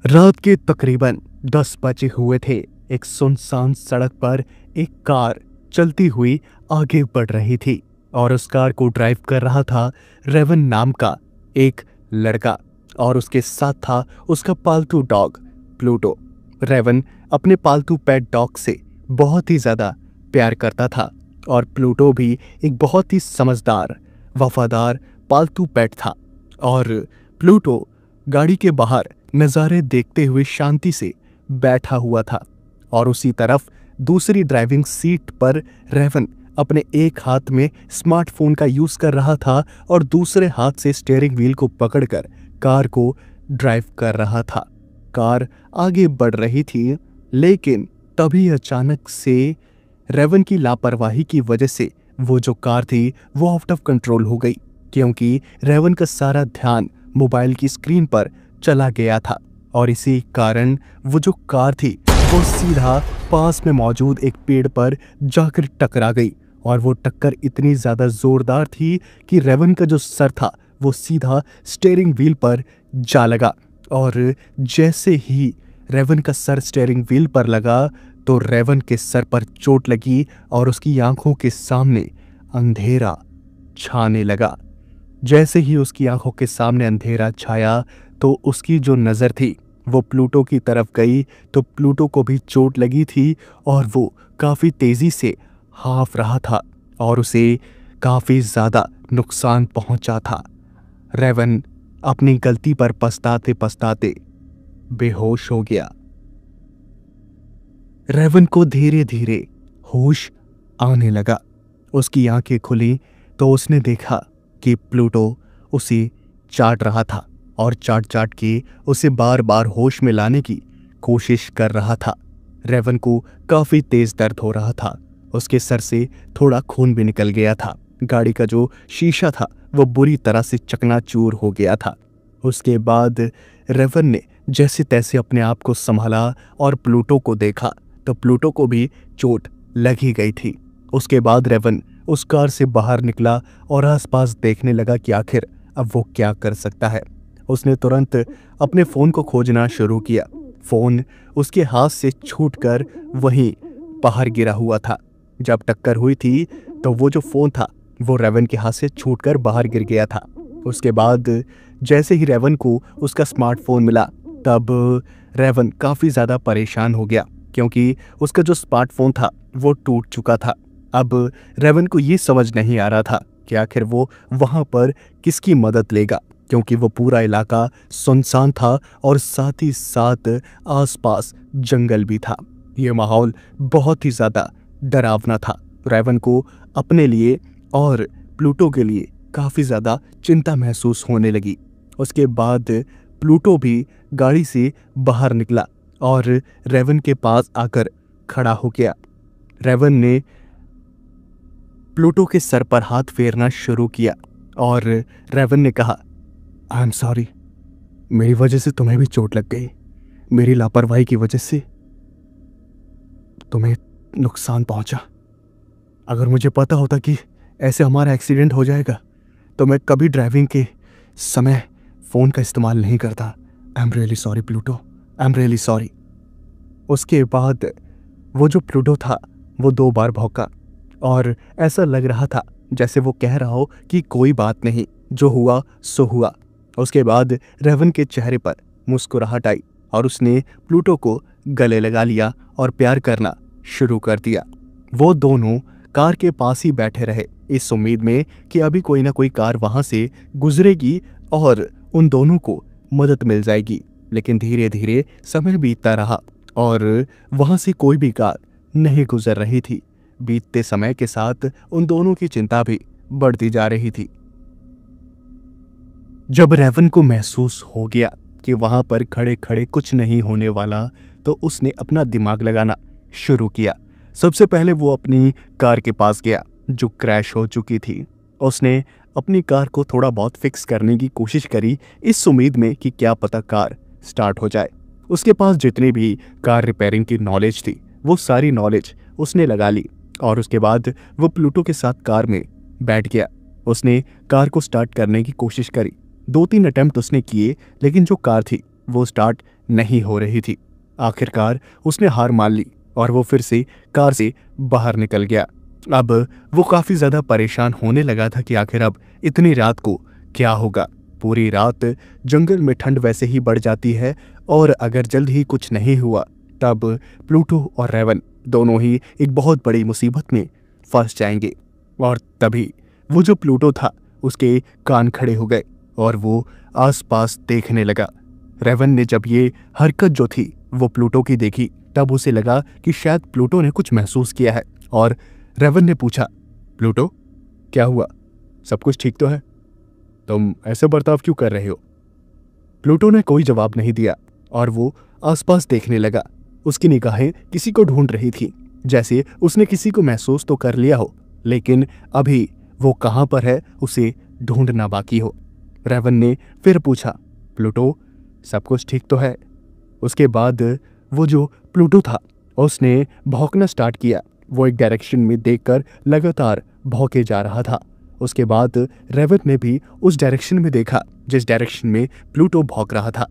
रात के तकरीबन 10 बजे हुए थे। एक सुनसान सड़क पर एक कार चलती हुई आगे बढ़ रही थी और उस कार को ड्राइव कर रहा था रेवन नाम का एक लड़का और उसके साथ था उसका पालतू डॉग प्लूटो। रेवन अपने पालतू पेट डॉग से बहुत ही ज़्यादा प्यार करता था और प्लूटो भी एक बहुत ही समझदार वफादार पालतू पेट था। और प्लूटो गाड़ी के बाहर नज़ारे देखते हुए शांति से बैठा हुआ था और उसी तरफ दूसरी ड्राइविंग सीट पर रेवन अपने एक हाथ में स्मार्टफोन का यूज़ कर रहा था और दूसरे हाथ से स्टीयरिंग व्हील को पकड़कर कार को ड्राइव कर रहा था। कार आगे बढ़ रही थी, लेकिन तभी अचानक से रेवन की लापरवाही की वजह से वो जो कार थी वो आउट ऑफ कंट्रोल हो गई, क्योंकि रेवन का सारा ध्यान मोबाइल की स्क्रीन पर चला गया था और इसी कारण वो जो कार थी वो सीधा पास में मौजूद एक पेड़ पर जाकर टकरा गई और वो टक्कर इतनी ज़्यादा ज़ोरदार थी कि रेवन का जो सर था वो सीधा स्टीयरिंग व्हील पर जा लगा। और जैसे ही रेवन का सर स्टीयरिंग व्हील पर लगा तो रेवन के सर पर चोट लगी और उसकी आंखों के सामने अंधेरा छाने लगा। जैसे ही उसकी आंखों के सामने अंधेरा छाया तो उसकी जो नज़र थी वो प्लूटो की तरफ गई, तो प्लूटो को भी चोट लगी थी और वो काफ़ी तेज़ी से हाँफ रहा था और उसे काफ़ी ज़्यादा नुकसान पहुंचा था। रेवन अपनी गलती पर पछताते पछताते बेहोश हो गया। रेवन को धीरे धीरे होश आने लगा। उसकी आंखें खुली तो उसने देखा कि प्लूटो उसे चाट रहा था और चाट चाट के उसे बार बार होश में लाने की कोशिश कर रहा था। रेवन को काफ़ी तेज दर्द हो रहा था, उसके सर से थोड़ा खून भी निकल गया था। गाड़ी का जो शीशा था वो बुरी तरह से चकनाचूर हो गया था। उसके बाद रेवन ने जैसे तैसे अपने आप को संभाला और प्लूटो को देखा तो प्लूटो को भी चोट लगी गई थी। उसके बाद रेवन उस कार से बाहर निकला और आसपास देखने लगा कि आखिर अब वो क्या कर सकता है। उसने तुरंत अपने फ़ोन को खोजना शुरू किया। फ़ोन उसके हाथ से छूटकर वहीं बाहर गिरा हुआ था। जब टक्कर हुई थी तो वो जो फ़ोन था वो रेवन के हाथ से छूटकर बाहर गिर गया था। उसके बाद जैसे ही रेवन को उसका स्मार्टफोन मिला तब रेवन काफ़ी ज़्यादा परेशान हो गया, क्योंकि उसका जो स्मार्टफोन था वो टूट चुका था। अब रेवन को ये समझ नहीं आ रहा था कि आखिर वो वहाँ पर किसकी मदद लेगा, क्योंकि वो पूरा इलाका सुनसान था और साथ ही साथ आसपास जंगल भी था। ये माहौल बहुत ही ज़्यादा डरावना था। रेवन को अपने लिए और प्लूटो के लिए काफ़ी ज़्यादा चिंता महसूस होने लगी। उसके बाद प्लूटो भी गाड़ी से बाहर निकला और रेवन के पास आकर खड़ा हो गया। रेवन ने प्लूटो के सर पर हाथ फेरना शुरू किया और रेवन ने कहा, आई एम सॉरी, मेरी वजह से तुम्हें भी चोट लग गई। मेरी लापरवाही की वजह से तुम्हें नुकसान पहुंचा। अगर मुझे पता होता कि ऐसे हमारा एक्सीडेंट हो जाएगा तो मैं कभी ड्राइविंग के समय फ़ोन का इस्तेमाल नहीं करता। I am really sorry Pluto, I am really sorry. उसके बाद वो जो प्लूटो था वो 2 बार भौंका और ऐसा लग रहा था जैसे वो कह रहा हो कि कोई बात नहीं, जो हुआ सो हुआ। उसके बाद रेवन के चेहरे पर मुस्कुराहट आई और उसने प्लूटो को गले लगा लिया और प्यार करना शुरू कर दिया। वो दोनों कार के पास ही बैठे रहे इस उम्मीद में कि अभी कोई ना कोई कार वहाँ से गुजरेगी और उन दोनों को मदद मिल जाएगी। लेकिन धीरे धीरे समय बीतता रहा और वहाँ से कोई भी कार नहीं गुजर रही थी। बीतते समय के साथ उन दोनों की चिंता भी बढ़ती जा रही थी। जब रेवन को महसूस हो गया कि वहां पर खड़े खड़े कुछ नहीं होने वाला तो उसने अपना दिमाग लगाना शुरू किया। सबसे पहले वो अपनी कार के पास गया जो क्रैश हो चुकी थी। उसने अपनी कार को थोड़ा बहुत फिक्स करने की कोशिश करी इस उम्मीद में कि क्या पता कार स्टार्ट हो जाए। उसके पास जितनी भी कार रिपेयरिंग की नॉलेज थी वो सारी नॉलेज उसने लगा ली और उसके बाद वो प्लूटो के साथ कार में बैठ गया। उसने कार को स्टार्ट करने की कोशिश करी। 2-3 अटेम्प्ट उसने किए, लेकिन जो कार थी वो स्टार्ट नहीं हो रही थी। आखिरकार उसने हार मान ली और वो फिर से कार से बाहर निकल गया। अब वो काफी ज्यादा परेशान होने लगा था कि आखिर अब इतनी रात को क्या होगा। पूरी रात जंगल में ठंड वैसे ही बढ़ जाती है और अगर जल्द ही कुछ नहीं हुआ तब प्लूटो और रेवन दोनों ही एक बहुत बड़ी मुसीबत में फंस जाएंगे। और तभी वो जो प्लूटो था उसके कान खड़े हो गए और वो आसपास देखने लगा। रेवन ने जब ये हरकत जो थी वो प्लूटो की देखी तब उसे लगा कि शायद प्लूटो ने कुछ महसूस किया है और रेवन ने पूछा, प्लूटो क्या हुआ, सब कुछ ठीक तो है? तुम ऐसे बर्ताव क्यों कर रहे हो? प्लूटो ने कोई जवाब नहीं दिया और वो आसपास देखने लगा। उसकी निगाहें किसी को ढूंढ रही थी, जैसे उसने किसी को महसूस तो कर लिया हो लेकिन अभी वो कहां पर है उसे ढूंढना बाकी हो। रेवन ने फिर पूछा, प्लूटो सब कुछ ठीक तो है? उसके बाद वो जो प्लूटो था उसने भौंकना स्टार्ट किया। वो एक डायरेक्शन में देखकर लगातार भौंके जा रहा था। उसके बाद रेवन ने भी उस डायरेक्शन में देखा जिस डायरेक्शन में प्लूटो भौंक रहा था।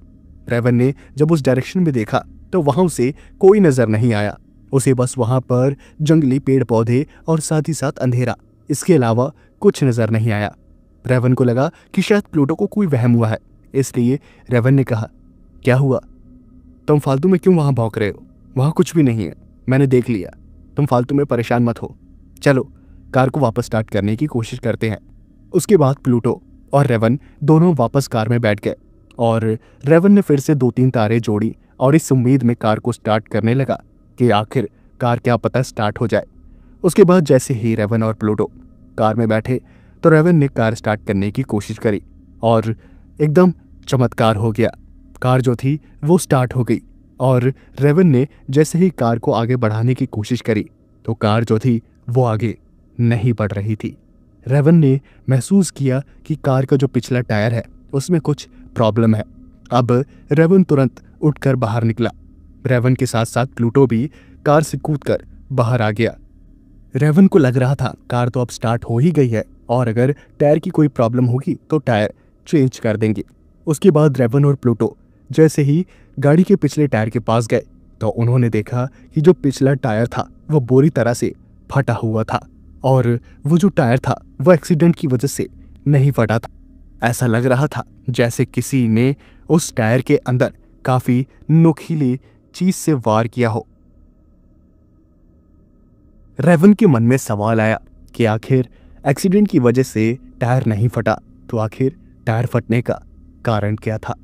रेवन ने जब उस डायरेक्शन में देखा तो वहां उसे कोई नजर नहीं आया। उसे बस वहां पर जंगली पेड़ पौधे और साथ ही साथ अंधेरा, इसके अलावा कुछ नजर नहीं आया। रेवन को लगा कि शायद प्लूटो को कोई वहम हुआ है, इसलिए रेवन ने कहा, क्या हुआ? तुम फालतू में क्यों वहां भौंक रहे हो? वहां कुछ भी नहीं है, मैंने देख लिया। तुम फालतू में परेशान मत हो, चलो कार को वापस स्टार्ट करने की कोशिश करते हैं। उसके बाद प्लूटो और रेवन दोनों वापस कार में बैठ गए और रेवन ने फिर से 2-3 तारें जोड़ी और इस उम्मीद में कार को स्टार्ट करने लगा कि आखिर कार क्या पता स्टार्ट हो जाए। उसके बाद जैसे ही रेवन और प्लूटो कार में बैठे तो रेवन ने कार स्टार्ट करने की कोशिश करी और एकदम चमत्कार हो गया। कार जो थी वो स्टार्ट हो गई और रेवन ने जैसे ही कार को आगे बढ़ाने की कोशिश करी तो कार जो थी वो आगे नहीं बढ़ रही थी। रेवन ने महसूस किया कि कार का जो पिछला टायर है उसमें कुछ प्रॉब्लम है। अब रेवन तुरंत उठकर बाहर निकला। रेवन के साथ साथ प्लूटो भी कार से कूदकर बाहर आ गया। रेवन को लग रहा था कार तो अब स्टार्ट हो ही गई है और अगर टायर की कोई प्रॉब्लम होगी तो टायर चेंज कर देंगे। उसके बाद रेवन और प्लूटो जैसे ही गाड़ी के पिछले टायर के पास गए तो उन्होंने देखा कि जो पिछला टायर था वो बुरी तरह से फटा हुआ था और वो जो टायर था वो एक्सीडेंट की वजह से नहीं फटा था। ऐसा लग रहा था जैसे किसी ने उस टायर के अंदर काफी नुकीली चीज से वार किया हो। रेवन के मन में सवाल आया कि आखिर एक्सीडेंट की वजह से टायर नहीं फटा तो आखिर टायर फटने का कारण क्या था।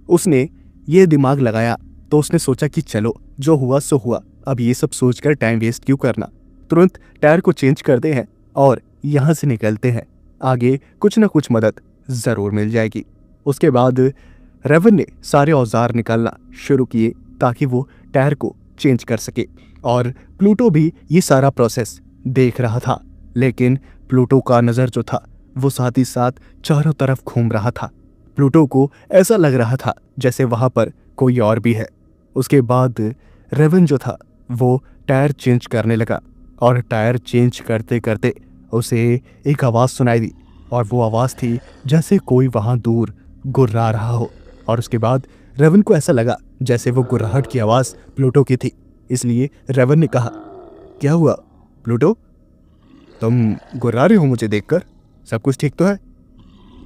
उसने ये दिमाग लगाया तो उसने सोचा कि चलो जो हुआ सो हुआ, अब ये सब सोचकर टाइम वेस्ट क्यों करना, तुरंत टायर को चेंज करते हैं और यहाँ से निकलते हैं, आगे कुछ ना कुछ मदद जरूर मिल जाएगी। उसके बाद रेवन ने सारे औजार निकालना शुरू किए ताकि वो टायर को चेंज कर सके और प्लूटो भी ये सारा प्रोसेस देख रहा था। लेकिन प्लूटो का नज़र जो था वो साथ ही साथ चारों तरफ घूम रहा था। प्लूटो को ऐसा लग रहा था जैसे वहाँ पर कोई और भी है। उसके बाद रेवन जो था वो टायर चेंज करने लगा और टायर चेंज करते करते उसे एक आवाज़ सुनाई दी और वो आवाज़ थी जैसे कोई वहाँ दूर गुर्रा रहा हो। और उसके बाद रेवन को ऐसा लगा जैसे वो गुर्राहट की आवाज़ प्लूटो की थी, इसलिए रेवन ने कहा, क्या हुआ प्लूटो, तुम गुर्रा रहे हो मुझे देखकर, सब कुछ ठीक तो है?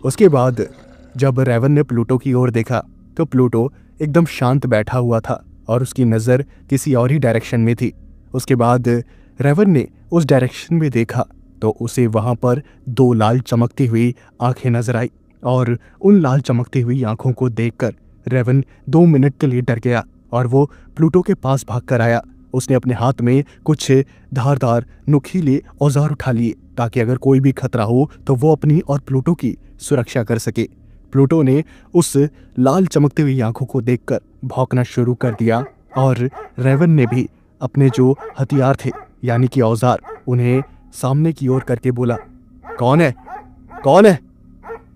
उसके बाद जब रेवन ने प्लूटो की ओर देखा तो प्लूटो एकदम शांत बैठा हुआ था और उसकी नज़र किसी और ही डायरेक्शन में थी। उसके बाद रेवन ने उस डायरेक्शन में देखा तो उसे वहाँ पर 2 लाल चमकती हुई आंखें नजर आई और उन लाल चमकती हुई आंखों को देखकर रेवन 2 मिनट के लिए डर गया और वो प्लूटो के पास भागकर आया। उसने अपने हाथ में कुछ धारदार नुकीले औजार उठा लिए ताकि अगर कोई भी खतरा हो तो वो अपनी और प्लूटो की सुरक्षा कर सके। प्लूटो ने उस लाल चमकती हुई आंखों को देखकर भौंकना शुरू कर दिया और रेवन ने भी अपने जो हथियार थे यानी कि औजार उन्हें सामने की ओर करके बोला, कौन है, कौन है?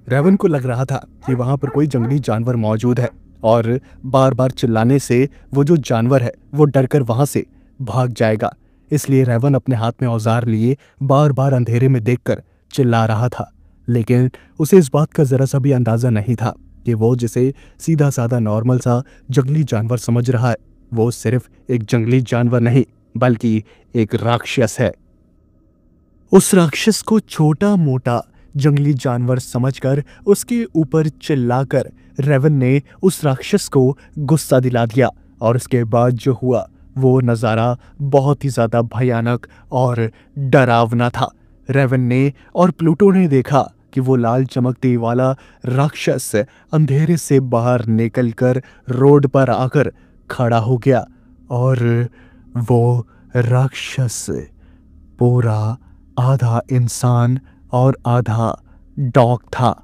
रेवन को लग रहा था कि वहां पर कोई जंगली जानवर मौजूद है और बार बार चिल्लाने से वो जो जानवर है वो डरकर वहां से भाग जाएगा, इसलिए रेवन अपने हाथ में औजार लिए बार बार अंधेरे में देखकर चिल्ला रहा था। लेकिन उसे इस बात का जरा सा भी अंदाजा नहीं था कि वो जिसे सीधा साधा नॉर्मल सा जंगली जानवर समझ रहा है, वो सिर्फ एक जंगली जानवर नहीं बल्कि एक राक्षस है। उस राक्षस को छोटा मोटा जंगली जानवर समझकर उसके ऊपर चिल्लाकर रेवन ने उस राक्षस को गुस्सा दिला दिया। और उसके बाद जो हुआ वो नज़ारा बहुत ही ज़्यादा भयानक और डरावना था। रेवन ने और प्लूटो ने देखा कि वो लाल चमकती वाला राक्षस अंधेरे से बाहर निकलकर रोड पर आकर खड़ा हो गया। और वो राक्षस पूरा आधा इंसान और आधा डॉग था,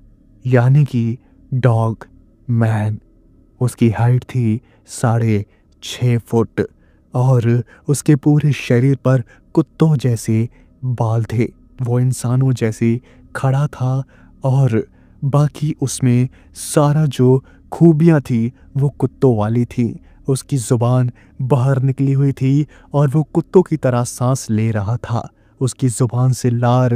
यानी कि डॉग मैन। उसकी हाइट थी 6.5 फुट और उसके पूरे शरीर पर कुत्तों जैसे बाल थे। वो इंसानों जैसे खड़ा था और बाकी उसमें सारा जो खूबियाँ थी वो कुत्तों वाली थी। उसकी ज़ुबान बाहर निकली हुई थी और वो कुत्तों की तरह सांस ले रहा था। उसकी ज़ुबान से लार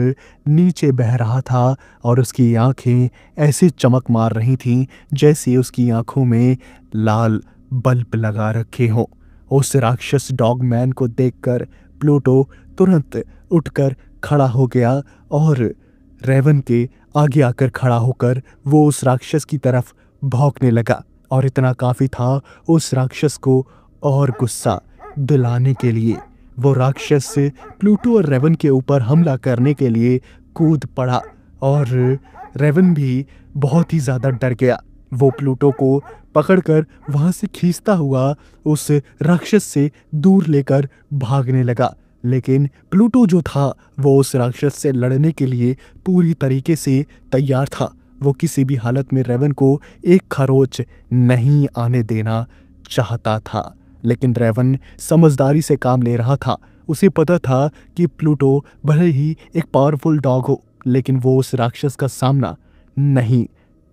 नीचे बह रहा था और उसकी आंखें ऐसे चमक मार रही थीं जैसे उसकी आंखों में लाल बल्ब लगा रखे हों। उस राक्षस डॉगमैन को देखकर प्लूटो तुरंत उठकर खड़ा हो गया और रेवन के आगे आकर खड़ा होकर वो उस राक्षस की तरफ भौंकने लगा। और इतना काफ़ी था उस राक्षस को और गुस्सा दिलाने के लिए। वो राक्षस प्लूटो और रेवन के ऊपर हमला करने के लिए कूद पड़ा और रेवन भी बहुत ही ज़्यादा डर गया। वो प्लूटो को पकड़कर वहाँ से खींचता हुआ उस राक्षस से दूर लेकर भागने लगा। लेकिन प्लूटो जो था वो उस राक्षस से लड़ने के लिए पूरी तरीके से तैयार था। वो किसी भी हालत में रेवन को एक खरोच नहीं आने देना चाहता था। लेकिन रेवन समझदारी से काम ले रहा था। उसे पता था कि प्लूटो भले ही एक पावरफुल डॉग हो लेकिन वो उस राक्षस का सामना नहीं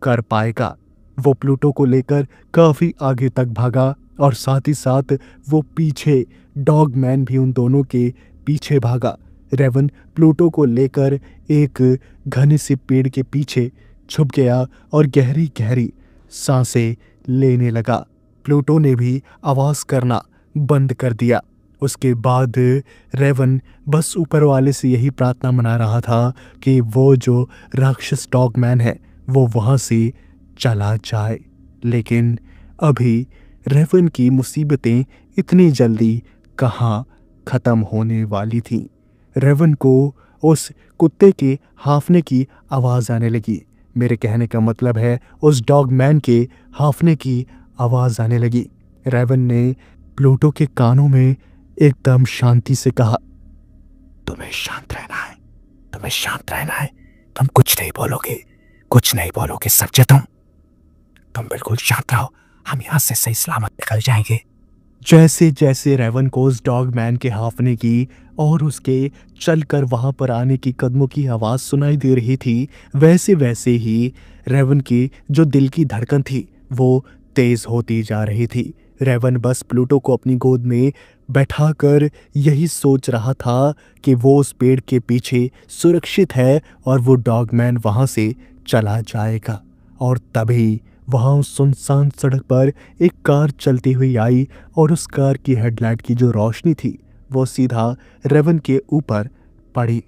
कर पाएगा। वो प्लूटो को लेकर काफ़ी आगे तक भागा और साथ ही साथ वो पीछे डॉगमैन भी उन दोनों के पीछे भागा। रेवन प्लूटो को लेकर एक घने से पेड़ के पीछे छुप गया और गहरी गहरी सांसें लेने लगा। प्लूटो ने भी आवाज़ करना बंद कर दिया। उसके बाद रेवन बस ऊपर वाले से यही प्रार्थना मना रहा था कि वो जो राक्षस डॉगमैन है वो वहाँ से चला जाए। लेकिन अभी रेवन की मुसीबतें इतनी जल्दी कहाँ ख़त्म होने वाली थी। रेवन को उस कुत्ते के हांफने की आवाज़ आने लगी। मेरे कहने का मतलब है उस डॉगमैन के हांफने की आवाज़ आने लगी। रेवन ने प्लूटो के कानों में एकदम शांति से कहा, तुम्हें शांत रहना है, तुम्हें शांत रहना है, तुम कुछ नहीं बोलोगे, कुछ नहीं बोलोगे, समझे तुम बिल्कुल शांत रहो, हम यहाँ से सही सलामत निकल जाएंगे। जैसे जैसे रेवन को उस डॉगमैन के हांफने की और उसके चलकर वहां पर आने की कदमों की आवाज़ सुनाई दे रही थी, वैसे वैसे ही रेवन की जो दिल की धड़कन थी वो तेज होती जा रही थी। रेवन बस प्लूटो को अपनी गोद में बैठाकर यही सोच रहा था कि वो उस पेड़ के पीछे सुरक्षित है और वो डॉगमैन वहां से चला जाएगा। और तभी वहाँ उस सुनसान सड़क पर एक कार चलती हुई आई और उस कार की हेडलाइट की जो रोशनी थी वो सीधा रेवन के ऊपर पड़ी।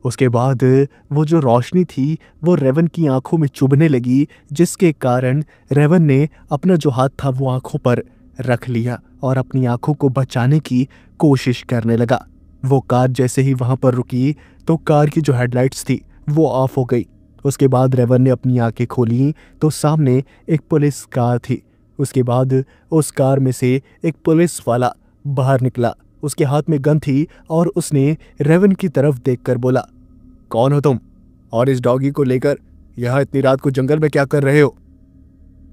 उसके बाद वो जो रोशनी थी वो रेवन की आंखों में चुभने लगी, जिसके कारण रेवन ने अपना जो हाथ था वो आंखों पर रख लिया और अपनी आंखों को बचाने की कोशिश करने लगा। वो कार जैसे ही वहाँ पर रुकी तो कार की जो हेडलाइट्स थी वो ऑफ हो गई। उसके बाद रेवन ने अपनी आंखें खोली तो सामने एक पुलिस कार थी। उसके बाद उस कार में से एक पुलिस वाला बाहर निकला। उसके हाथ में गन थी और उसने रेवन की तरफ देखकर बोला, कौन हो तुम और इस डॉगी को लेकर यहाँ इतनी रात को जंगल में क्या कर रहे हो?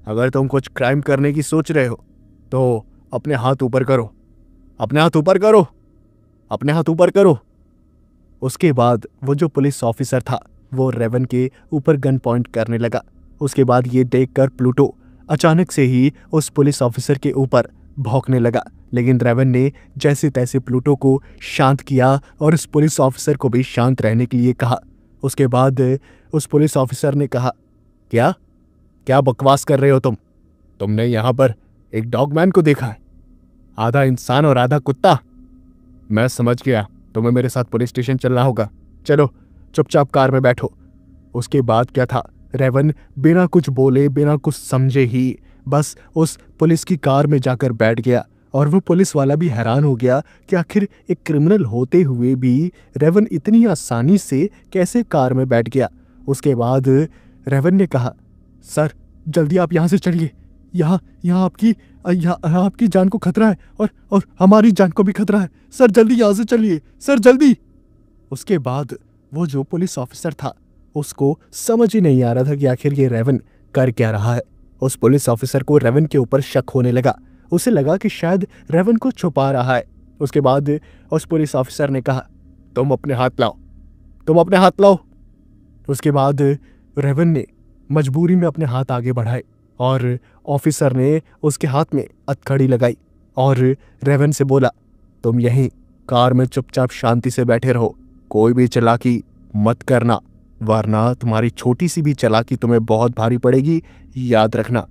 अगर तुम कुछ क्राइम करने की सोच रहे हो तो अपने हाथ ऊपर करो, अपने हाथ ऊपर करो, अपने हाथ ऊपर करो। उसके बाद वो जो पुलिस ऑफिसर था वो रेवन के ऊपर गन पॉइंट करने लगा। उसके बाद ये देखकर प्लूटो अचानक से ही उस पुलिस ऑफिसर के ऊपर भौंकने लगा। लेकिन रेवन ने जैसे तैसे प्लूटो को शांत किया और उस पुलिस ऑफिसर को भी शांत रहने के लिए कहा। उसके बाद उस पुलिस ऑफिसर ने कहा, क्या क्या बकवास कर रहे हो तुमने यहाँ पर एक डॉगमैन को देखा है, आधा इंसान और आधा कुत्ता। मैं समझ गया, तुम्हें मेरे साथ पुलिस स्टेशन चलना होगा। चलो चुपचाप कार में बैठो। उसके बाद क्या था, रेवन बिना कुछ बोले बिना कुछ समझे ही बस उस पुलिस की कार में जाकर बैठ गया। और वो पुलिस वाला भी हैरान हो गया कि आखिर एक क्रिमिनल होते हुए भी रेवन इतनी आसानी से कैसे कार में बैठ गया। उसके बाद रेवन ने कहा, सर जल्दी आप यहाँ से चलिए, यहाँ आपकी जान को खतरा है और हमारी जान को भी खतरा है। सर जल्दी यहाँ से चलिए, सर जल्दी। उसके बाद वो जो पुलिस ऑफिसर था उसको समझ ही नहीं आ रहा था कि आखिर ये रेवन कर क्या रहा है। उस पुलिस ऑफिसर को रेवन के ऊपर शक होने लगा। उसे लगा कि शायद रेवन को छुपा रहा है। उसके बाद उस पुलिस ऑफिसर ने कहा, तुम अपने हाथ लाओ। उसके बाद रेवन ने मजबूरी में अपने हाथ आगे बढ़ाए और ऑफिसर ने उसके हाथ में हथकड़ी लगाई और रेवन से बोला, तुम यहीं कार में चुपचाप शांति से बैठे रहो, कोई भी चालाकी मत करना, वरना तुम्हारी छोटी सी भी चालाकी तुम्हें बहुत भारी पड़ेगी। याद रखना,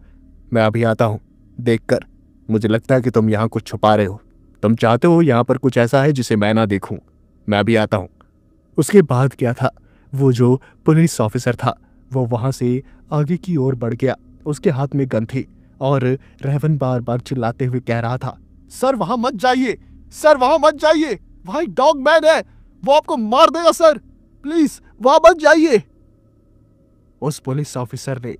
मैं अभी आता हूं। देखकर मुझे लगता है कि तुम यहाँ कुछ छुपा रहे हो। तुम चाहते हो यहाँ पर कुछ ऐसा है जिसे मैं ना देखूं। मैं अभी आता हूं। उसके बाद क्या था, वो जो पुलिस ऑफिसर था वो वहां से आगे की ओर बढ़ गया। उसके हाथ में गन थी और रेवन बार बार चिल्लाते हुए कह रहा था, सर वहां मत जाइए, सर वहां मत जाइए, वहां एक डॉगमैन है, वो आपको मार देगा सर, प्लीज वहां मत जाइए। उस पुलिस ऑफिसर ने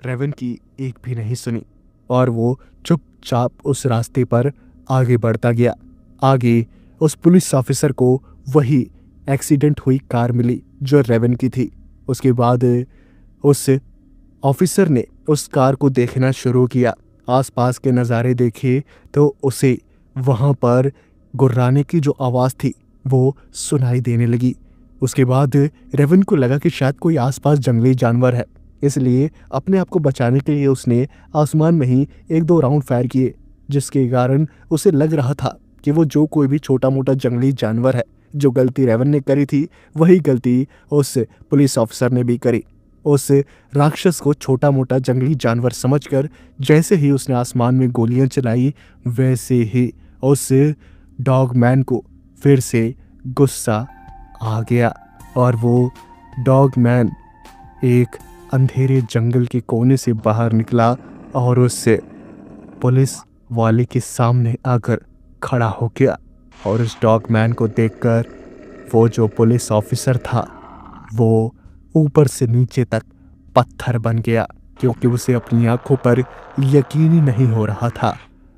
रेवन की एक भी नहीं सुनी और वो चुपचाप उस रास्ते पर आगे बढ़ता गया। आगे उस पुलिस ऑफिसर को वही एक्सीडेंट हुई कार मिली जो रेवन की थी। उसके बाद उस ऑफिसर ने उस कार को देखना शुरू किया, आसपास के नज़ारे देखे तो उसे वहाँ पर गुर्राने की जो आवाज़ थी वो सुनाई देने लगी। उसके बाद रेवन को लगा कि शायद कोई आसपास जंगली जानवर है, इसलिए अपने आप को बचाने के लिए उसने आसमान में ही 1-2 राउंड फायर किए, जिसके कारण उसे लग रहा था कि वो जो कोई भी छोटा मोटा जंगली जानवर है। जो गलती रेवन ने करी थी वही गलती उस पुलिस ऑफिसर ने भी करी। उस राक्षस को छोटा मोटा जंगली जानवर समझकर जैसे ही उसने आसमान में गोलियां चलाई, वैसे ही उस डॉगमैन को फिर से गुस्सा आ गया और वो डॉगमैन एक अंधेरे जंगल के कोने से बाहर निकला और उससे पुलिस वाले के सामने आकर खड़ा हो गया। और उस डॉगमैन को देखकर वो जो पुलिस ऑफिसर था वो ऊपर से नीचे तक पत्थर बन गया, क्योंकि उसे अपनी आंखों पर यकीन ही नहीं हो रहा था।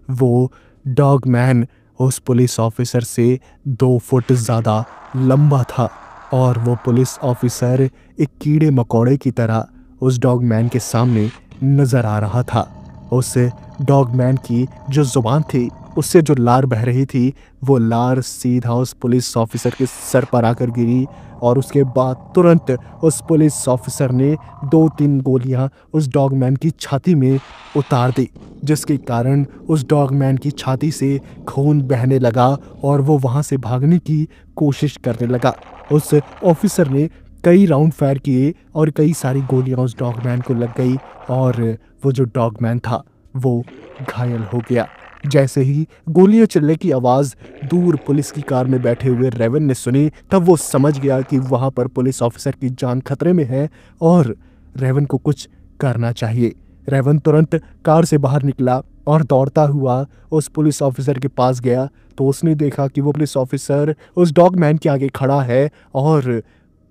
वो डॉगमैन उस पुलिस ऑफिसर से 2 फुट ज़्यादा लंबा था और वो पुलिस ऑफिसर एक कीड़े मकोड़े की तरह उस डॉगमैन के सामने नज़र आ रहा था। उस डॉगमैन की जो जुबान थी उससे जो लार बह रही थी वो लार सीधा उस पुलिस ऑफिसर के सर पर आकर गिरी और उसके बाद तुरंत उस पुलिस ऑफिसर ने 2-3 गोलियां उस डॉगमैन की छाती में उतार दी, जिसके कारण उस डॉगमैन की छाती से खून बहने लगा और वो वहां से भागने की कोशिश करने लगा। उस ऑफिसर ने कई राउंड फायर किए और कई सारी गोलियां उस डॉगमैन को लग गई और वो जो डॉगमैन था वो घायल हो गया। जैसे ही गोलियां चलने की आवाज़ दूर पुलिस की कार में बैठे हुए रेवन ने सुनी, तब वो समझ गया कि वहां पर पुलिस ऑफिसर की जान खतरे में है और रेवन को कुछ करना चाहिए। रेवन तुरंत कार से बाहर निकला और दौड़ता हुआ उस पुलिस ऑफिसर के पास गया तो उसने देखा कि वो पुलिस ऑफिसर उस डॉगमैन के आगे खड़ा है और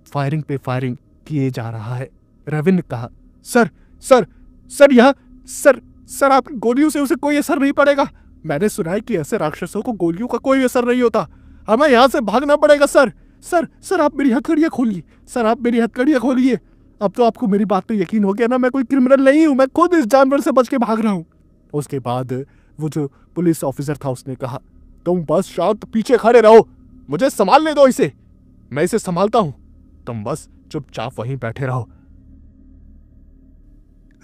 फायरिंग पे फायरिंग किए जा रहा है। रेवन ने कहा, सर आपकी गोलियों से उसे कोई असर नहीं पड़ेगा। मैंने सुना है कि ऐसे राक्षसों को गोलियों का कोई असर नहीं होता। हमें यहाँ से भागना पड़ेगा सर आप मेरी हथकड़ियाँ खोलिए। अब तो आपको मेरी बात पे यकीन हो गया ना, मैं कोई क्रिमिनल नहीं हूँ, मैं खुद इस जानवर से बच के भाग रहा हूँ। उसके बाद वो जो पुलिस ऑफिसर था उसने कहा, तुम बस शांत पीछे खड़े रहो, मुझे संभालने दो इसे, मैं इसे संभालता हूँ, तुम बस चुपचाप वहीं बैठे रहो।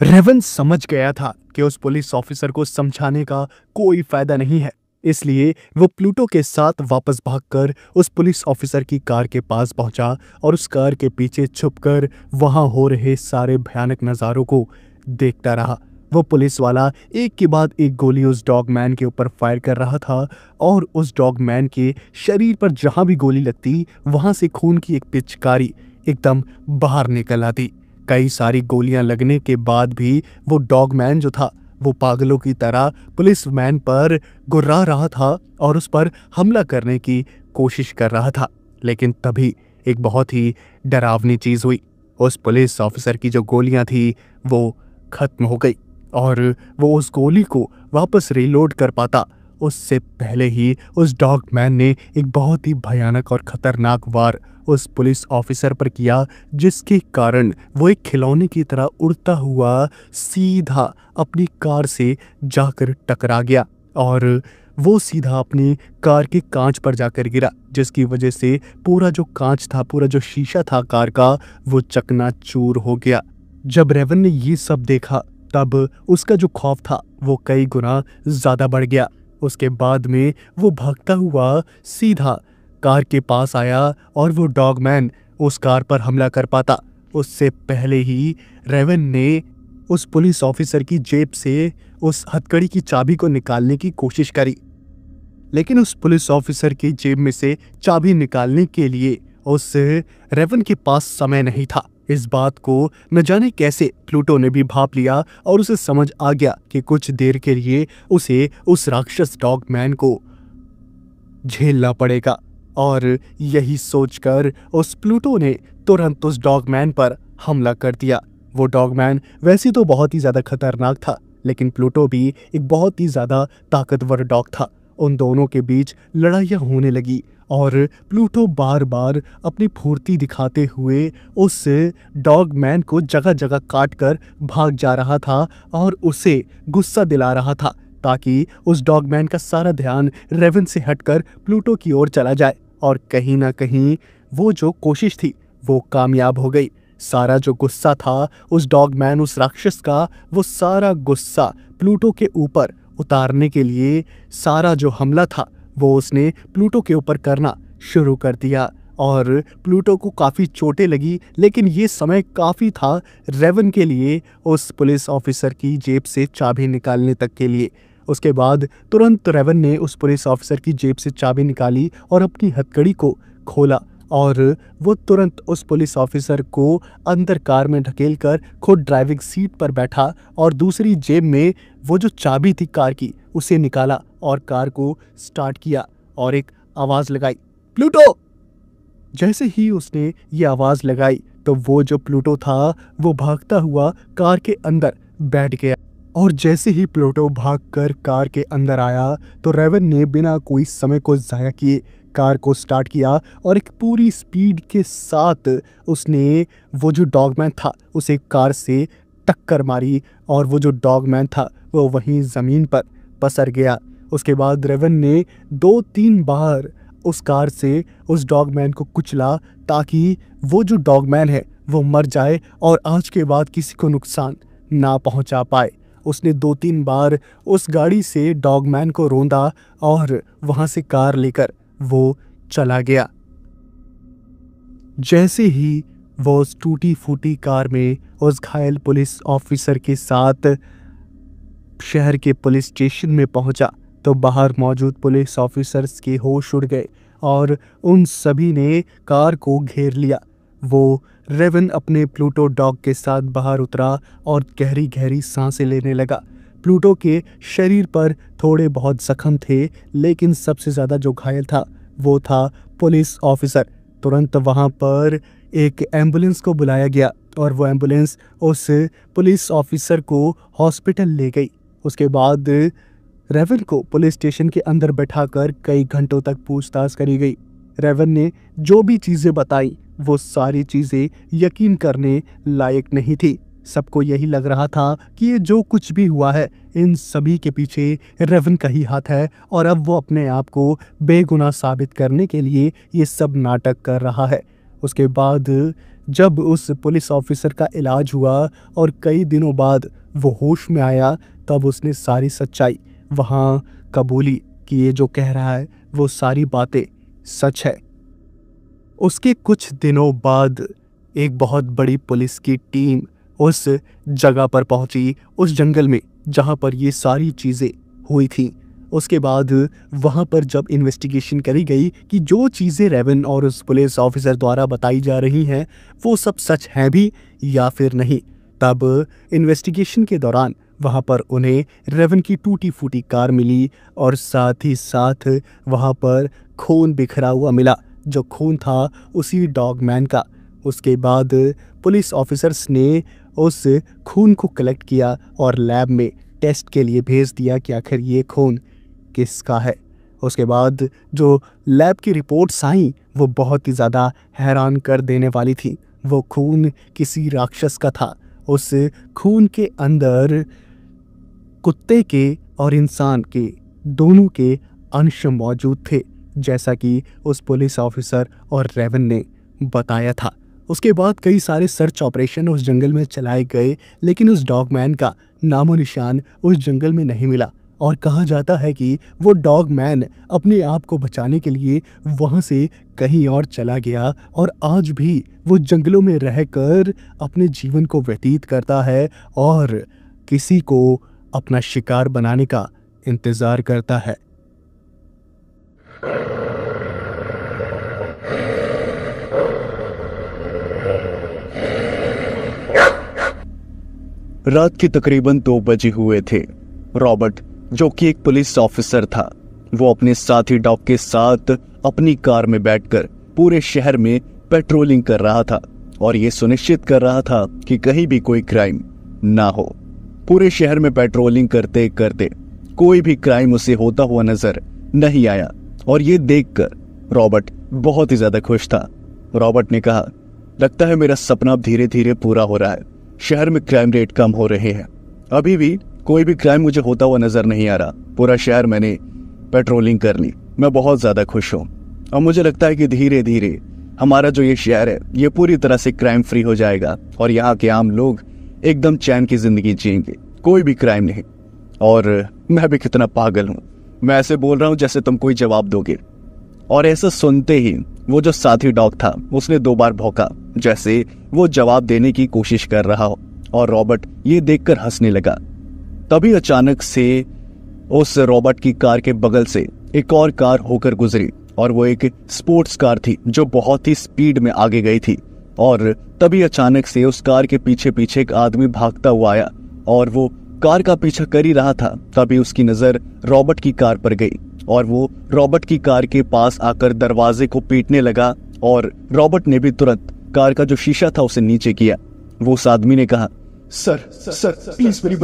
रेवन समझ गया था कि उस पुलिस ऑफिसर को समझाने का कोई फायदा नहीं है इसलिए वो प्लूटो के साथ वापस भागकर उस पुलिस ऑफिसर की कार के पास पहुंचा और उस कार के पीछे छुपकर वहां हो रहे सारे भयानक नज़ारों को देखता रहा। वो पुलिस वाला एक के बाद एक गोली उस डॉगमैन के ऊपर फायर कर रहा था और उस डॉगमैन के शरीर पर जहां भी गोली लगती वहां से खून की एक पिचकारी एकदम बाहर निकल आती। कई सारी गोलियां लगने के बाद भी वो डॉगमैन जो था वो पागलों की तरह पुलिसमैन पर गुर्रा रहा था और उस पर हमला करने की कोशिश कर रहा था। लेकिन तभी एक बहुत ही डरावनी चीज हुई। उस पुलिस ऑफिसर की जो गोलियां थी वो खत्म हो गई और वो उस गोली को वापस रीलोड कर पाता उससे पहले ही उस डॉगमैन ने एक बहुत ही भयानक और खतरनाक वार उस पुलिस ऑफिसर पर किया, जिसके कारण वो एक खिलौने की तरह उड़ता हुआ सीधा अपनी कार से जाकर टकरा गया और वो सीधा अपनी कार के कांच पर जाकर गिरा, जिसकी वजह से पूरा जो कांच था, पूरा जो शीशा था कार का, वो चकनाचूर हो गया। जब रेवन ने ये सब देखा तब उसका जो खौफ था वो कई गुना ज्यादा बढ़ गया। उसके बाद में वो भागता हुआ सीधा कार के पास आया और वो डॉगमैन उस कार पर हमला कर पाता उससे पहले ही रेवन ने उस पुलिस ऑफिसर की जेब से उस हथकड़ी की चाबी को निकालने की कोशिश करी, लेकिन उस पुलिस ऑफिसर की जेब में से चाबी निकालने के लिए उस रेवन के पास समय नहीं था। इस बात को न जाने कैसे प्लूटो ने भी भांप लिया और उसे समझ आ गया कि कुछ देर के लिए उसे उस राक्षस डॉगमैन को झेलना पड़ेगा और यही सोचकर उस प्लूटो ने तुरंत उस डॉगमैन पर हमला कर दिया। वो डॉगमैन वैसे तो बहुत ही ज्यादा खतरनाक था, लेकिन प्लूटो भी एक बहुत ही ज्यादा ताकतवर डॉग था। उन दोनों के बीच लड़ाइयाँ होने लगी और प्लूटो बार बार अपनी फुर्ती दिखाते हुए उस डॉगमैन को जगह जगह काट कर भाग जा रहा था और उसे गुस्सा दिला रहा था ताकि उस डॉगमैन का सारा ध्यान रेवन से हटकर प्लूटो की ओर चला जाए। और कहीं ना कहीं वो जो कोशिश थी वो कामयाब हो गई। सारा जो गुस्सा था उस डॉगमैन, उस राक्षस का, वो सारा गुस्सा प्लूटो के ऊपर उतारने के लिए सारा जो हमला था वो उसने प्लूटो के ऊपर करना शुरू कर दिया और प्लूटो को काफ़ी चोटें लगी। लेकिन ये समय काफ़ी था रेवन के लिए उस पुलिस ऑफिसर की जेब से चाबी निकालने तक के लिए। उसके बाद तुरंत रेवन ने उस पुलिस ऑफिसर की जेब से चाबी निकाली और अपनी हथकड़ी को खोला और वो तुरंत उस पुलिस ऑफिसर को अंदर कार में ढकेलकर खुद ड्राइविंग सीट पर बैठा और दूसरी जेब में वो जो चाबी थी कार की उसे निकाला और कार को स्टार्ट किया और एक आवाज़ लगाई, प्लूटो। जैसे ही उसने ये आवाज़ लगाई तो वो जो प्लूटो था वो भागता हुआ कार के अंदर बैठ गया और जैसे ही प्लूटो भागकर कार के अंदर आया तो रेवन ने बिना कोई समय को ज़ाया किए कार को स्टार्ट किया और एक पूरी स्पीड के साथ उसने वो जो डॉगमैन था उसे कार से टक्कर मारी और वो जो डॉगमैन था वो वहीं ज़मीन पर पसर गया। उसके बाद रेवन ने 2-3 बार उस कार से उस डॉगमैन को कुचला ताकि वो जो डॉगमैन है वो मर जाए और आज के बाद किसी को नुकसान ना पहुंचा पाए। उसने 2-3 बार उस गाड़ी से डॉगमैन को रोंदा और वहां से कार लेकर वो चला गया। जैसे ही वो उस टूटी फूटी कार में उस घायल पुलिस ऑफिसर के साथ शहर के पुलिस स्टेशन में पहुंचा तो बाहर मौजूद पुलिस ऑफिसर्स के होश उड़ गए और उन सभी ने कार को घेर लिया। वो रेवन अपने प्लूटो डॉग के साथ बाहर उतरा और गहरी गहरी सांसें लेने लगा। प्लूटो के शरीर पर थोड़े बहुत जख्म थे, लेकिन सबसे ज़्यादा जो घायल था वो था पुलिस ऑफिसर। तुरंत वहाँ पर एक एम्बुलेंस को बुलाया गया और वो एम्बुलेंस उस पुलिस ऑफिसर को हॉस्पिटल ले गई। उसके बाद रेवन को पुलिस स्टेशन के अंदर बैठाकर कई घंटों तक पूछताछ करी गई। रेवन ने जो भी चीज़ें बताई वो सारी चीज़ें यकीन करने लायक नहीं थी। सबको यही लग रहा था कि ये जो कुछ भी हुआ है इन सभी के पीछे रेवन का ही हाथ है और अब वो अपने आप को बेगुनाह साबित करने के लिए ये सब नाटक कर रहा है। उसके बाद जब उस पुलिस ऑफिसर का इलाज हुआ और कई दिनों बाद वो होश में आया तब उसने सारी सच्चाई वहाँ कबूली कि ये जो कह रहा है वो सारी बातें सच है। उसके कुछ दिनों बाद एक बहुत बड़ी पुलिस की टीम उस जगह पर पहुंची, उस जंगल में जहां पर ये सारी चीज़ें हुई थी। उसके बाद वहां पर जब इन्वेस्टिगेशन करी गई कि जो चीज़ें रेवन और उस पुलिस ऑफिसर द्वारा बताई जा रही हैं वो सब सच हैं भी या फिर नहीं, तब इन्वेस्टिगेशन के दौरान वहां पर उन्हें रेवन की टूटी फूटी कार मिली और साथ ही साथ वहां पर खून बिखरा हुआ मिला, जो खून था उसी डॉगमैन का। उसके बाद पुलिस ऑफिसर्स ने उस खून को कलेक्ट किया और लैब में टेस्ट के लिए भेज दिया कि आखिर ये खून किसका है। उसके बाद जो लैब की रिपोर्ट्स आई वो बहुत ही ज़्यादा हैरान कर देने वाली थी। वो खून किसी राक्षस का था। उस खून के अंदर कुत्ते के और इंसान के दोनों के अंश मौजूद थे, जैसा कि उस पुलिस ऑफिसर और रेवन ने बताया था। उसके बाद कई सारे सर्च ऑपरेशन उस जंगल में चलाए गए, लेकिन उस डॉगमैन का नामो निशान उस जंगल में नहीं मिला। और कहा जाता है कि वो डॉगमैन अपने आप को बचाने के लिए वहाँ से कहीं और चला गया और आज भी वो जंगलों में रहकर अपने जीवन को व्यतीत करता है और किसी को अपना शिकार बनाने का इंतज़ार करता है। रात के तकरीबन 2 बजे हुए थे। रॉबर्ट, जो कि एक पुलिस ऑफिसर था, वो अपने साथी डॉग के साथ अपनी कार में बैठकर पूरे शहर में पेट्रोलिंग कर रहा था और ये सुनिश्चित कर रहा था कि कहीं भी कोई क्राइम ना हो। पूरे शहर में पेट्रोलिंग करते करते कोई भी क्राइम उसे होता हुआ नजर नहीं आया और ये देखकर रॉबर्ट बहुत ही ज्यादा खुश था। रॉबर्ट ने कहा, लगता है मेरा सपना अब धीरे धीरे पूरा हो रहा है। शहर में क्राइम रेट कम हो रहे हैं। अभी भी कोई भी क्राइम मुझे होता हुआ नजर नहीं आ रहा। पूरा शहर मैंने पेट्रोलिंग कर ली। मैं बहुत ज्यादा खुश हूँ और मुझे लगता है कि धीरे धीरे हमारा जो ये शहर है ये पूरी तरह से क्राइम फ्री हो जाएगा और यहाँ के आम लोग एकदम चैन की जिंदगी जिएंगे, कोई भी क्राइम नहीं। और मैं भी कितना पागल हूँ, मैं ऐसे बोल रहा हूँ जैसे तुम कोई जवाब दोगे। और ऐसा सुनते ही वो जो साथी डॉग था उसने 2 बार भौंका, जैसे वो जवाब देने की कोशिश कर रहा हो और रॉबर्ट ये देखकर हंसने लगा। तभी अचानक से उस रॉबर्ट की कार के बगल से एक और कार होकर गुजरी और वो एक स्पोर्ट्स कार थी जो बहुत ही स्पीड में आगे गई थी। और तभी अचानक से उस कार के पीछे पीछे एक आदमी भागता हुआ आया और वो कार का पीछा कर ही रहा था। तभी उसकी नजर रॉबर्ट की कार पर गई और वो रॉबर्ट की कार के पास आकर दरवाजे को पीटने लगा और रॉबर्ट ने भी तुरंत कार का जो शीशा था उसे नीचे किया। वो उस आदमी ने कहा, सर प्लीज मेरी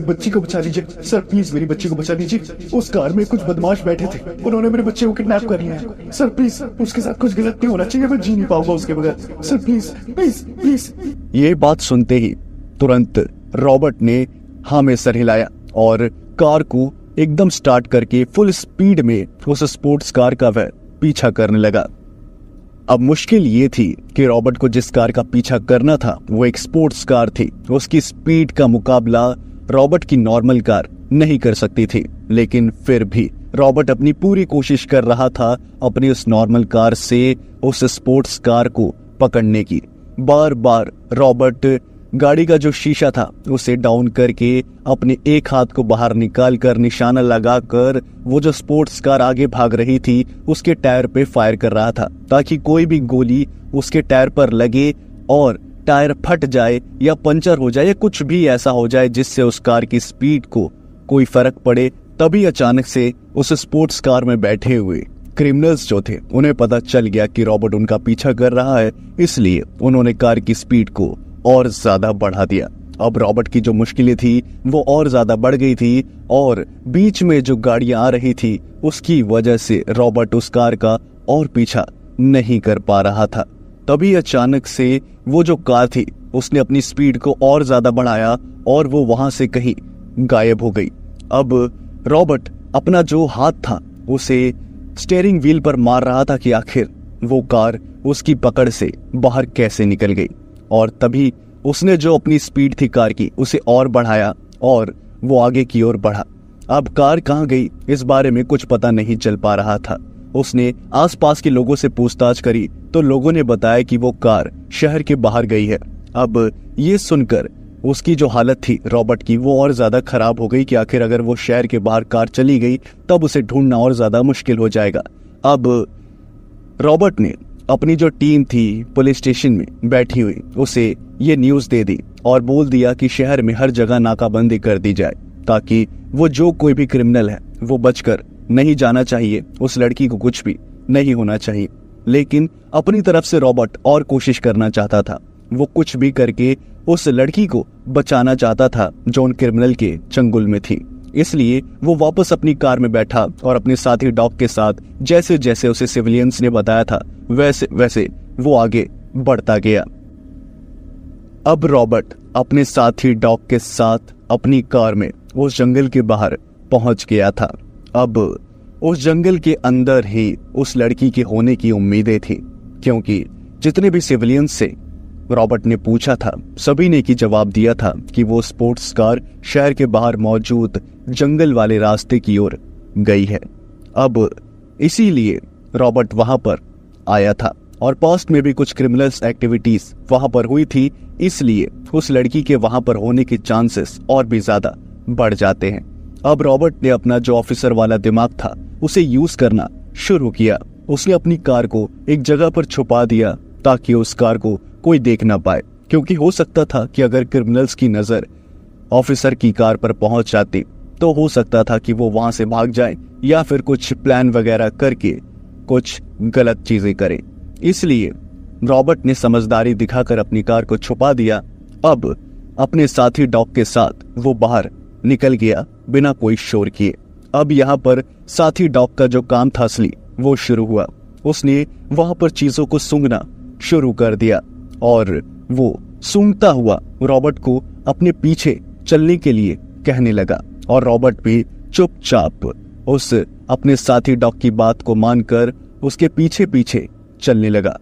बच्ची को बचा लीजिए। सर प्लीज मेरी बच्ची को बचा लीजिए। उस कार में कुछ बदमाश बैठे थे, उन्होंने मेरे बच्चे को किडनैप कर लिया है। सर प्लीज, उसके साथ कुछ गलत नहीं होना चाहिए, मैं जी नहीं पाऊंगा उसके बगैर। Sir please please please. ये बात सुनते ही तुरंत रॉबर्ट ने हाँ में सर हिलाया और कार को एकदम स्टार्ट करके फुल स्पीड में उस स्पोर्ट्स कार का वह पीछा करने लगा। अब मुश्किल ये थी कि रॉबर्ट को जिस कार का पीछा करना था वो एक स्पोर्ट्स कार थी। उसकी स्पीड का मुकाबला रॉबर्ट की नॉर्मल कार नहीं कर सकती थी, लेकिन फिर भी रॉबर्ट अपनी पूरी कोशिश कर रहा था अपनी उस नॉर्मल कार से उस स्पोर्ट्स कार को पकड़ने की। बार बार रॉबर्ट गाड़ी का जो शीशा था उसे डाउन करके अपने एक हाथ को बाहर निकाल कर निशाना लगाकर वो जो स्पोर्ट्स कार आगे भाग रही थी उसके टायर पे फायर कर रहा था, ताकि कोई भी गोली उसके टायर पर लगे और टायर फट जाए या पंचर हो जाए या कुछ भी ऐसा हो जाए जिससे उस कार की स्पीड को कोई फर्क पड़े। तभी अचानक से उस स्पोर्ट्स कार में बैठे हुए क्रिमिनल्स जो थे उन्हें पता चल गया कि रॉबर्ट उनका पीछा कर रहा है, इसलिए उन्होंने कार की स्पीड को और ज्यादा बढ़ा दिया। अब रॉबर्ट की जो मुश्किलें थी वो और ज्यादा बढ़ गई थी और बीच में जो गाड़ियां आ रही थी उसकी वजह से रॉबर्ट उस कार का और पीछा नहीं कर पा रहा था। तभी अचानक से वो जो कार थी उसने अपनी स्पीड को और ज्यादा बढ़ाया और वो वहां से कहीं गायब हो गई। अब रॉबर्ट अपना जो हाथ था उसे स्टीयरिंग व्हील पर मार रहा था कि आखिर वो कार उसकी पकड़ से बाहर कैसे निकल गई। और तभी उसने जो अपनी स्पीड थी कार की उसे और बढ़ाया और वो आगे की ओर बढ़ा अब कार कहाँ गई इस बारे में कुछ पता नहीं चल पा रहा था। उसने आसपास के लोगों से पूछताछ करी तो लोगों ने बताया कि वो कार शहर के बाहर गई है। अब ये सुनकर उसकी जो हालत थी रॉबर्ट की वो और ज्यादा खराब हो गई कि आखिर अगर वो शहर के बाहर कार चली गई तब उसे ढूंढना और ज्यादा मुश्किल हो जाएगा। अब रॉबर्ट ने अपनी जो टीम थी पुलिस स्टेशन में बैठी हुई उसे ये न्यूज दे दी और बोल दिया कि शहर में हर जगह नाकाबंदी कर दी जाए ताकि वो जो कोई भी क्रिमिनल है वो बचकर नहीं जाना चाहिए, उस लड़की को कुछ भी नहीं होना चाहिए। लेकिन अपनी तरफ से रॉबर्ट और कोशिश करना चाहता था, वो कुछ भी करके उस लड़की को बचाना चाहता था जो उन क्रिमिनल के चंगुल में थी। इसलिए वो वापस अपनी कार में बैठा और अपने साथी डॉग के साथ जैसे जैसे उसे सिविलियंस ने बताया था वैसे वैसे वो आगे बढ़ता गया। अब रॉबर्ट अपने साथी डॉग के साथ अपनी कार में उस जंगल के बाहर पहुंच गया था। अब उस जंगल के अंदर ही उस लड़की के होने की उम्मीदें थी, क्योंकि जितने भी सिविलियंस से रॉबर्ट ने पूछा था सभी ने की जवाब दिया था कि वो स्पोर्ट्स कार शहर के बाहर मौजूद जंगल वाले रास्ते की ओर गई है। अब इसीलिए रॉबर्ट वहां पर आया था और पास्ट में भी कुछ क्रिमिनल्स एक्टिविटीज वहां पर हुई थी, इसलिए उस लड़की के वहां पर होने के चांसेस और भी ज्यादा बढ़ जाते हैं। अब रॉबर्ट ने अपना जो ऑफिसर वाला दिमाग था उसे यूज करना शुरू किया। उसने अपनी कार को एक जगह पर छुपा दिया ताकि उस कार को कोई देख ना पाए, क्योंकि हो सकता था कि अगर क्रिमिनल्स की नजर ऑफिसर की कार पर पहुंच जाती तो हो सकता था कि वो वहां से भाग जाए या फिर कुछ प्लान वगैरह करके कुछ गलत चीजें करे। इसलिए रॉबर्ट ने समझदारी दिखाकर अपनी कार को छुपा दिया। अब अपने साथी डॉग के साथ वो बाहर निकल गया बिना कोई शोर किए। अब यहाँ पर साथी डॉग का जो काम था असली वो शुरू हुआ। उसने वहां पर चीजों को सूंघना शुरू कर दिया और वो सूंघता हुआ रॉबर्ट को अपने पीछे चलने के लिए कहने लगा और रॉबर्ट भी चुपचाप उस अपने साथी डॉग की बात को मानकर उसके पीछे पीछे चलने लगा।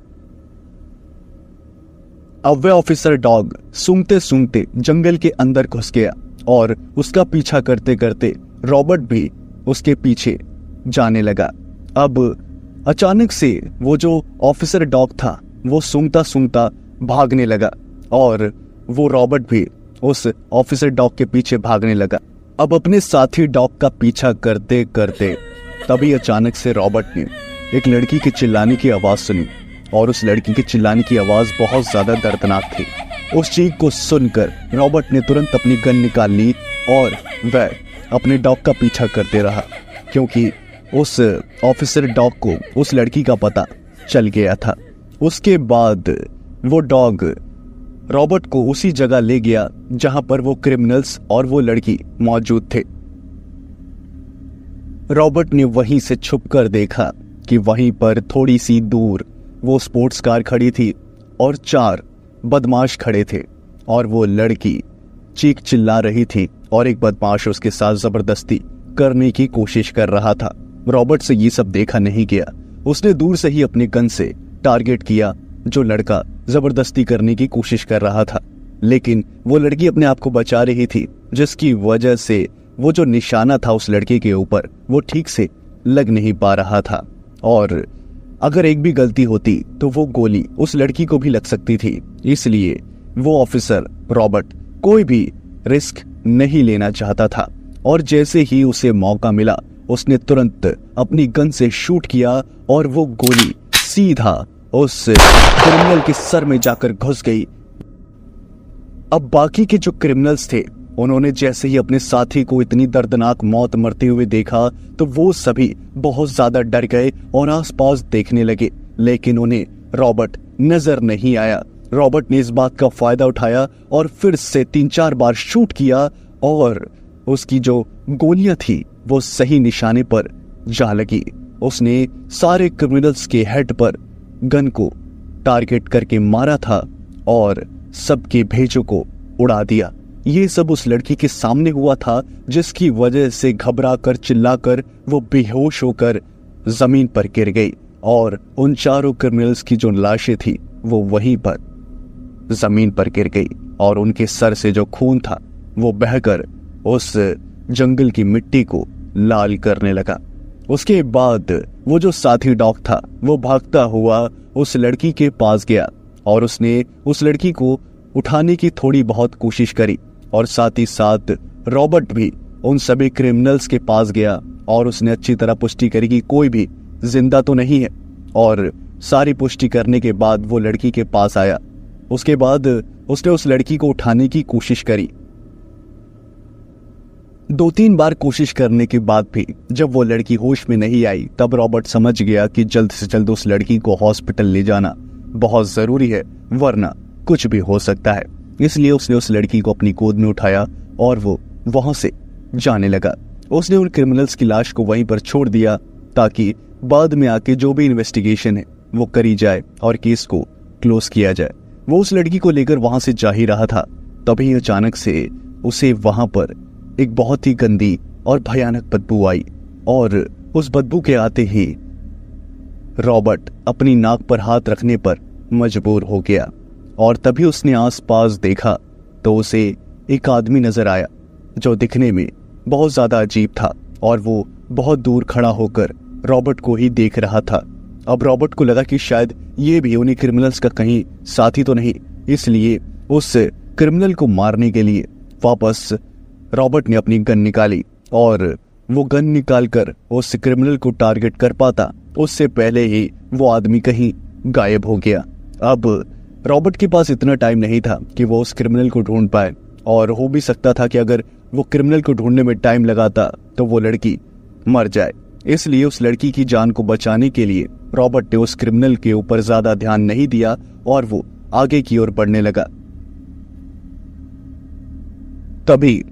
अब वह ऑफिसर डॉग सूंघते सूंघते जंगल के अंदर घुस गया और उसका पीछा करते करते रॉबर्ट भी उसके पीछे जाने लगा। अब अचानक से वो जो ऑफिसर डॉग था वो सूंघता सूंघता भागने लगा और वो रॉबर्ट भी उस ऑफिसर डॉग के पीछे भागने लगा। अब अपने साथी डॉग का पीछा करते करते तभी अचानक से रॉबर्ट ने एक लड़की के चिल्लाने की आवाज सुनी और उस लड़की के चिल्लाने की आवाज बहुत ज्यादा दर्दनाक थी। उस चीख को सुनकर रॉबर्ट ने तुरंत अपनी गन निकाल ली और वह अपने डॉग का पीछा करते रहा, क्योंकि उस ऑफिसर डॉग को उस लड़की का पता चल गया था। उसके बाद वो डॉग रॉबर्ट को उसी जगह ले गया जहां पर वो क्रिमिनल्स और वो लड़की मौजूद थे। रॉबर्ट ने वहीं से छुपकर देखा कि वहीं पर थोड़ी सी दूर वो स्पोर्ट्स कार खड़ी थी और 4 बदमाश खड़े थे और वो लड़की चीख चिल्ला रही थी और एक बदमाश उसके साथ जबरदस्ती करने की कोशिश कर रहा था। रॉबर्ट से ये सब देखा नहीं गया। उसने दूर से ही अपनी गन से टारगेट किया जो लड़का जबरदस्ती करने की कोशिश कर रहा था, लेकिन वो लड़की अपने आप को बचा रही थी, जिसकी वजह से वो जो निशाना था उस लड़के के ऊपर वो ठीक से लग नहीं पा रहा था और अगर एक भी गलती होती तो वो गोली उस लड़की को भी लग सकती थी। इसलिए वो ऑफिसर रॉबर्ट कोई भी रिस्क नहीं लेना चाहता था और जैसे ही उसे मौका मिला उसने तुरंत अपनी गन से शूट किया और वो गोली सीधा उस क्रिमिनल के सर में जाकर घुस गई। अब बाकी के जो क्रिमिनल्स थे उन्होंने जैसे ही अपने साथी को इतनी दर्दनाक मौत मरते हुए देखा तो वो सभी बहुत ज्यादा डर गए और आसपास देखने लगे, लेकिन उन्हें रॉबर्ट नजर नहीं आया। रॉबर्ट ने इस बात का फायदा उठाया और फिर से 3-4 बार शूट किया और उसकी जो गोलियां थी वो सही निशाने पर जा लगी। उसने सारे क्रिमिनल्स के हेड पर गन को टारगेट करके मारा था और सबके भेजों को उड़ा दिया। ये सब उस लड़की के सामने हुआ था, जिसकी वजह से घबराकर चिल्लाकर वो बेहोश होकर जमीन पर गिर गई और उन 4 क्रिमिनल्स की जो लाशें थी वो वहीं पर जमीन पर गिर गई और उनके सर से जो खून था वो बहकर उस जंगल की मिट्टी को लाल करने लगा। उसके बाद वो जो साथी डॉग था वो भागता हुआ उस लड़की के पास गया और उसने उस लड़की को उठाने की थोड़ी बहुत कोशिश करी और साथ ही साथ रॉबर्ट भी उन सभी क्रिमिनल्स के पास गया और उसने अच्छी तरह पुष्टि करी कि कोई भी जिंदा तो नहीं है। और सारी पुष्टि करने के बाद वो लड़की के पास आया। उसके बाद उसने उस लड़की को उठाने की कोशिश करी। 2-3 बार कोशिश करने के बाद भी जब वो लड़की होश में नहीं आई तब रॉबर्ट समझ गया कि जल्द से जल्द उस लड़की को हॉस्पिटल ले जाना बहुत जरूरी है, वरना कुछ भी हो सकता है। इसलिए उसने उस लड़की को अपनी गोद में उठाया और वो वहां से जाने लगा। उसने उन क्रिमिनल्स की लाश को वहीं पर छोड़ दिया ताकि बाद में आके जो भी इन्वेस्टिगेशन है वो करी जाए और केस को क्लोज किया जाए। वो उस लड़की को लेकर वहां से जा ही रहा था, तभी अचानक से उसे वहां पर एक बहुत ही गंदी और भयानक बदबू आई और उस बदबू के आते ही रॉबर्ट अपनी नाक पर हाथ रखने पर मजबूर हो गया और तभी उसने आसपास देखा तो उसे एक आदमी नजर आया जो दिखने में बहुत ज्यादा अजीब था और वो बहुत दूर खड़ा होकर रॉबर्ट को ही देख रहा था। अब रॉबर्ट को लगा कि शायद ये भी उन्हीं क्रिमिनल्स का कहीं साथी तो नहीं, इसलिए उस क्रिमिनल को मारने के लिए वापस रॉबर्ट ने अपनी गन निकाली और वो गन निकालकर उस क्रिमिनल को टारगेट कर पाता उससे पहले ही वो आदमी कहीं गायब हो गया। अब रॉबर्ट के पास इतना टाइम नहीं था कि वो उस क्रिमिनल को ढूंढ पाए और हो भी सकता था कि अगर वो क्रिमिनल को ढूंढने में टाइम लगाता तो वो लड़की मर जाए। इसलिए उस लड़की की जान को बचाने के लिए रॉबर्ट ने उस क्रिमिनल के ऊपर ज्यादा ध्यान नहीं दिया और वो आगे की ओर बढ़ने लगा। तभी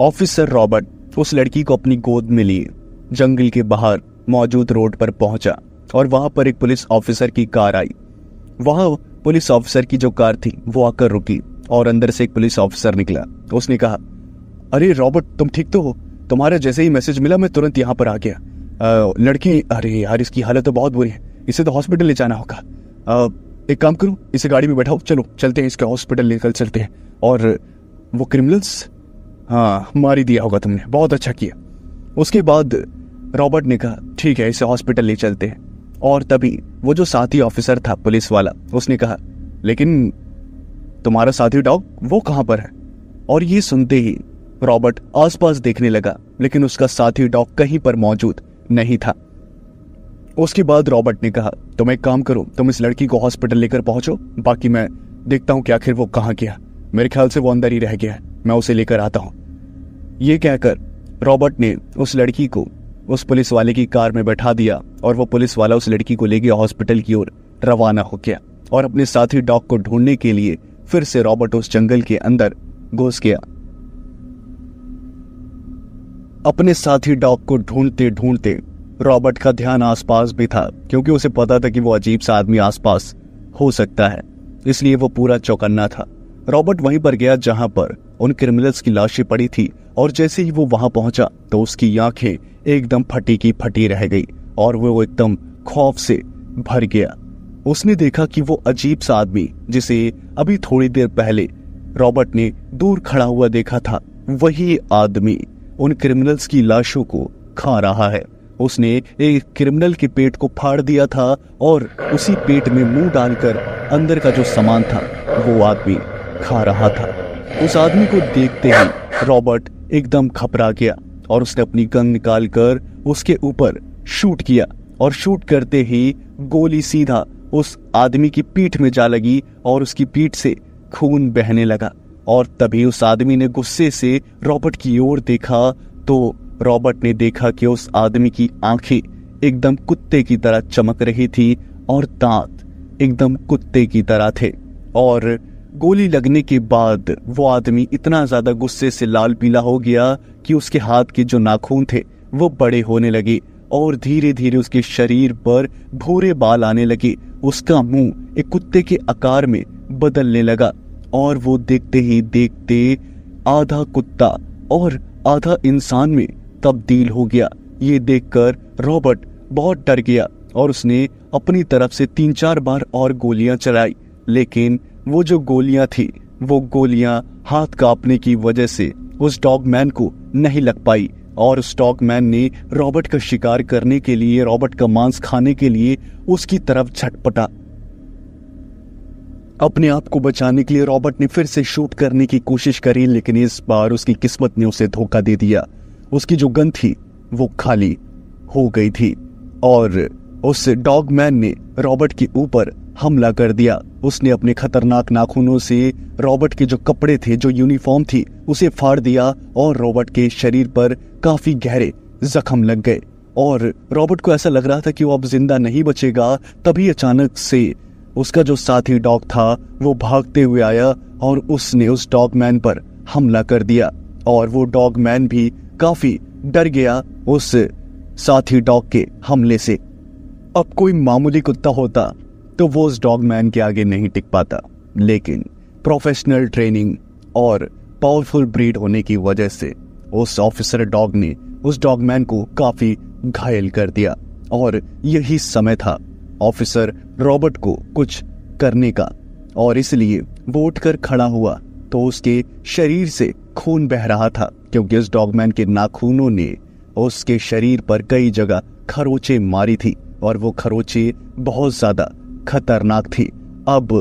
ऑफिसर रॉबर्ट उस लड़की को अपनी गोद में लिए जंगल के बाहर मौजूद रोड पर पहुंचा और वहां पर एक पुलिस ऑफिसर की कार आई। वहां पुलिस ऑफिसर की जो कार थी वो आकर रुकी और अंदर से एक पुलिस ऑफिसर निकला। उसने कहा, अरे रॉबर्ट, तुम ठीक तो हो? तुम्हारा जैसे ही मैसेज मिला मैं तुरंत यहाँ पर आ गया। लड़की, अरे यार इसकी हालत तो बहुत बुरी है, इसे तो हॉस्पिटल ले जाना होगा। एक काम करो, इसे गाड़ी में बैठाओ, चलो चलते हैं, इसके हॉस्पिटल लेकर चलते हैं। और वो क्रिमिनल्स, हाँ मार ही दिया होगा तुमने, बहुत अच्छा किया। उसके बाद रॉबर्ट ने कहा, ठीक है इसे हॉस्पिटल ले चलते हैं। और तभी वो जो साथी ऑफिसर था पुलिस वाला, उसने कहा, लेकिन तुम्हारा साथी डॉग वो कहां पर है? और ये सुनते ही रॉबर्ट आसपास देखने लगा, लेकिन उसका साथी डॉग कहीं पर मौजूद नहीं था। उसके बाद रॉबर्ट ने कहा, तुम एक काम करो, तुम इस लड़की को हॉस्पिटल लेकर पहुंचो, बाकी मैं देखता हूं कि आखिर वो कहां गया। मेरे ख्याल से वो अंदर ही रह गया है, मैं उसे लेकर आता हूं। ये कहकर रॉबर्ट ने उस लड़की को उस पुलिस वाले की कार में बैठा दिया और वो पुलिस वाला उस लड़की को ले गया हॉस्पिटल की ओर रवाना हो गया और अपने साथी डॉग को ढूंढने के लिए फिर से रॉबर्ट उस जंगल के अंदर घुस गया। अपने साथी डॉग को ढूंढते ढूंढते रॉबर्ट का ध्यान आसपास भी था, क्योंकि उसे पता था कि वो अजीब सा आदमी आसपास हो सकता है, इसलिए वो पूरा चौकन्ना था। रॉबर्ट वहीं पर गया जहां पर उन क्रिमिनल्स की लाशें पड़ी थी और जैसे ही वो वहां पहुंचा तो उसकी आंखें एकदम फटी की फटी रह गई और वो एकदम खौफ से भर गया। उसने देखा कि वो अजीब सा आदमी जिसे अभी थोड़ी देर पहले रॉबर्ट ने दूर खड़ा हुआ देखा था, वही आदमी उन क्रिमिनल्स की लाशों को खा रहा है। उसने एक क्रिमिनल के पेट को फाड़ दिया था और उसी पेट में मुंह डालकर अंदर का जो सामान था वो आदमी खा रहा था। उस आदमी को देखते ही रॉबर्ट एकदम घबरा गया और उसने अपनी गन निकालकर उसके ऊपर शूट किया और शूट करते ही गोली सीधा उस आदमी की पीठ में जा लगी और उसकी पीठ से खून बहने लगा। और तभी उस आदमी ने गुस्से से रॉबर्ट की ओर देखा तो रॉबर्ट ने देखा कि उस आदमी की आंखें एकदम कुत्ते की तरह चमक रही थी और दांत एकदम कुत्ते की तरह थे। और गोली लगने के बाद वो आदमी इतना ज्यादा गुस्से से लाल पीला हो गया कि उसके हाथ के जो नाखून थे वो बड़े होने लगे और धीरे धीरे उसके शरीर पर भूरे बाल आने लगे। उसका मुंह एक कुत्ते के आकार में बदलने लगा और वो देखते ही देखते आधा कुत्ता और आधा इंसान में तब्दील हो गया। ये देखकर रॉबर्ट बहुत डर गया और उसने अपनी तरफ से 3-4 बार और गोलियां चलाई, लेकिन वो जो गोलियां थी वो गोलियां हाथ कांपने की वजह से उस डॉगमैन को नहीं लग पाई और उस डॉगमैन ने रॉबर्ट का शिकार करने के लिए, रॉबर्ट का मांस खाने के लिए उसकी तरफ झटपटा। अपने आप को बचाने के लिए रॉबर्ट ने फिर से शूट करने की कोशिश करी, लेकिन इस बार उसकी किस्मत ने उसे धोखा दे दिया। उसकी जो गन थी वो खाली हो गई थी और उस डॉगमैन ने रॉबर्ट के ऊपर हमला कर दिया। उसने अपने खतरनाक नाखूनों से रॉबर्ट के जो कपड़े थे, जो यूनिफॉर्म थी, उसे फाड़ दिया और रॉबर्ट के शरीर पर काफी गहरे जख्म लग गए और रॉबर्ट को ऐसा लग रहा था कि वो अब जिंदा नहीं बचेगा। तभी अचानक से उसका जो साथी डॉग था वो भागते हुए आया और उसने उस डॉगमैन पर हमला कर दिया और वो डॉगमैन भी काफी डर गया उस साथी डॉग के हमले से। अब कोई मामूली कुत्ता होता तो वो उस डॉगमैन के आगे नहीं टिक पाता, लेकिन प्रोफेशनल ट्रेनिंग और पावरफुल ब्रीड होने की वजह से उस ऑफिसर डॉग ने उस डॉगमैन को काफी घायल कर दिया और यही समय था ऑफिसर रॉबर्ट को कुछ करने का और इसलिए वो उठकर खड़ा हुआ तो उसके शरीर से खून बह रहा था, क्योंकि उस डॉगमैन के नाखूनों ने उसके शरीर पर कई जगह खरोंचें मारी थी और वो खरोंचें बहुत ज्यादा खतरनाक थी। अब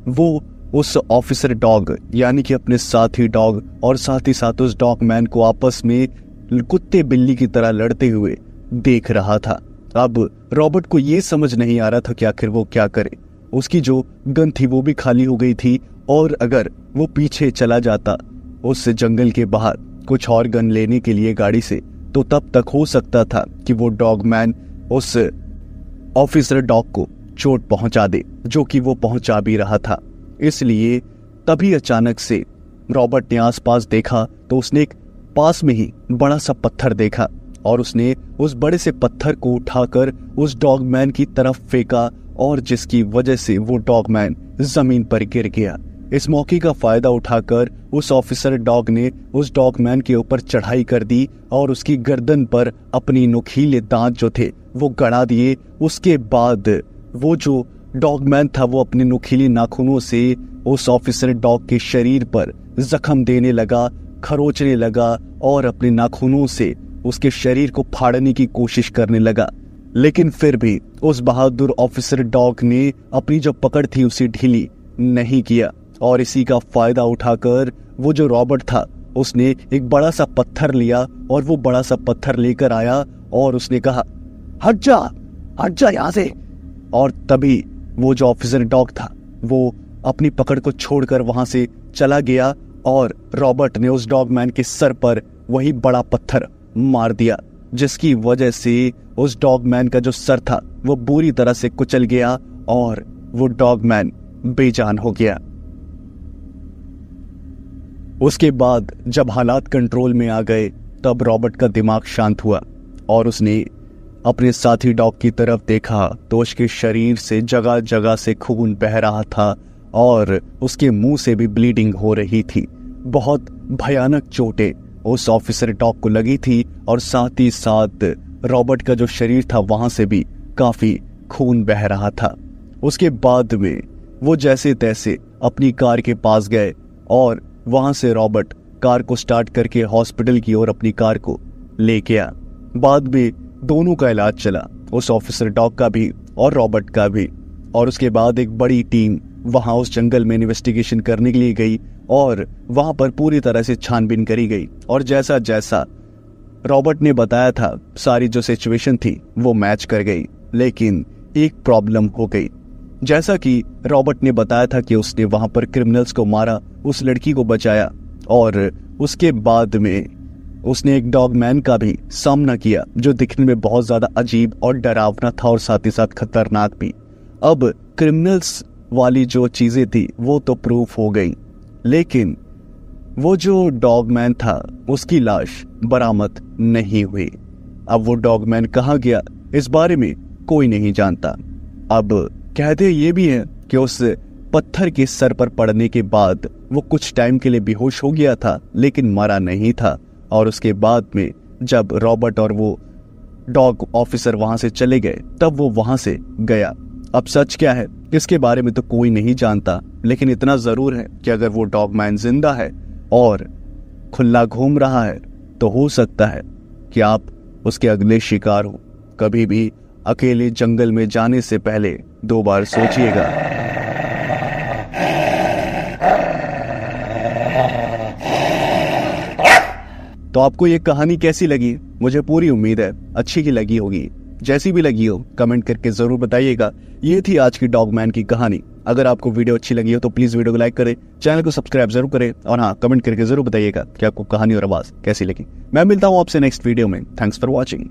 वो उस ऑफिसर डॉग यानी कि अपने साथी डॉग और साथ ही साथ उस डॉगमैन को आपस में कुत्ते बिल्ली की तरह लड़ते हुए देख रहा था। अब रॉबर्ट को ये समझ नहीं आ रहा था कि आखिर वो क्या करे। उसकी जो गन थी वो भी खाली हो गई थी और अगर वो पीछे चला जाता उस जंगल के बाहर कुछ और गन लेने के लिए गाड़ी से, तो तब तक हो सकता था कि वो डॉगमैन उस ऑफिसर डॉग को चोट पहुंचा दे, जो कि वो पहुंचा भी रहा था। इसलिए तभी अचानक से रॉबर्ट ने आसपास देखा तो उसने एक पास में ही बड़ा सा पत्थर देखा और उसने उस बड़े से पत्थर को उठाकर उस डॉगमैन की तरफ फेंका और जिसकी वजह से वो डॉगमैन जमीन पर गिर गया। इस मौके का फायदा उठाकर उस ऑफिसर डॉग ने उस डॉगमैन के ऊपर चढ़ाई कर दी और उसकी गर्दन पर अपनी नुकीले दांत जो थे वो गड़ा दिए। उसके बाद वो जो डॉगमैन था वो अपने नुकीले नाखूनों से उस ऑफिसर डॉग के शरीर पर जख्म देने लगा, खरोंचने लगा और अपने नाखूनों से उसके शरीर को फाड़ने की कोशिश करने लगा। लेकिन फिर भी उस बहादुर ऑफिसर डॉग ने अपनी जो पकड़ थी उसे ढीली नहीं किया और इसी का फायदा उठाकर वो जो रॉबर्ट था उसने एक बड़ा सा पत्थर लिया और वो बड़ा सा पत्थर लेकर आया और उसने कहा, हट जा यहाँ से। और तभी वो जो ऑफिसर डॉग था वो अपनी पकड़ को छोड़कर वहां से चला गया और रॉबर्ट ने उस डॉगमैन के सर पर वही बड़ा पत्थर मार दिया, जिसकी वजह से उस डॉगमैन का जो सर था वो बुरी तरह से कुचल गया और वो डॉगमैन बेजान हो गया। उसके बाद जब हालात कंट्रोल में आ गए तब रॉबर्ट का दिमाग शांत हुआ और उसने अपने साथी डॉग की तरफ देखा तो उसके शरीर से जगह जगह से खून बह रहा था और उसके मुंह से भी ब्लीडिंग हो रही थी। बहुत भयानक चोटें उस ऑफिसर डॉग को लगी थी और साथ ही साथ रॉबर्ट का जो शरीर था वहां से भी काफी खून बह रहा था। उसके बाद में वो जैसे तैसे अपनी कार के पास गए और वहां से रॉबर्ट कार को स्टार्ट करके हॉस्पिटल की ओर अपनी कार को ले गया। बाद में दोनों का इलाज चला, उस ऑफिसर डॉग का भी और रॉबर्ट का भी। और उसके बाद एक बड़ी टीम वहां उस जंगल में इन्वेस्टिगेशन करने के लिए गई और वहां पर पूरी तरह से छानबीन करी गई और जैसा जैसा रॉबर्ट ने बताया था सारी जो सिचुएशन थी वो मैच कर गई। लेकिन एक प्रॉब्लम हो गई। जैसा कि रॉबर्ट ने बताया था कि उसने वहां पर क्रिमिनल्स को मारा, उस लड़की को बचाया और उसके बाद में उसने एक डॉगमैन का भी सामना किया जो दिखने में बहुत ज्यादा अजीब और डरावना था और साथ ही साथ खतरनाक भी। अब क्रिमिनल्स वाली जो चीजें थी वो तो प्रूफ हो गई, लेकिन वो जो डॉगमैन था उसकी लाश बरामद नहीं हुई। अब वो डॉगमैन कहाँ गया इस बारे में कोई नहीं जानता। अब कहते ये भी है कि उस पत्थर के सर पर पड़ने के बाद वो कुछ टाइम के लिए बेहोश हो गया था लेकिन मरा नहीं था। और उसके बाद में जब रॉबर्ट और वो डॉग ऑफिसर वहां से चले गए तब वो वहां से गया। अब सच क्या है इसके बारे में तो कोई नहीं जानता, लेकिन इतना जरूर है कि अगर वो डॉगमैन जिंदा है और खुला घूम रहा है तो हो सकता है कि आप उसके अगले शिकार हो। कभी भी अकेले जंगल में जाने से पहले 2 बार सोचिएगा। तो आपको ये कहानी कैसी लगी? मुझे पूरी उम्मीद है अच्छी की लगी होगी। जैसी भी लगी हो कमेंट करके जरूर बताइएगा। ये थी आज की डॉगमैन की कहानी। अगर आपको वीडियो अच्छी लगी हो तो प्लीज वीडियो को लाइक करें, चैनल को सब्सक्राइब जरूर करें और हाँ, कमेंट करके जरूर बताइएगा कि आपको कहानी और आवाज कैसी लगी। मैं मिलता हूँ आपसे नेक्स्ट वीडियो में। Thanks for watching.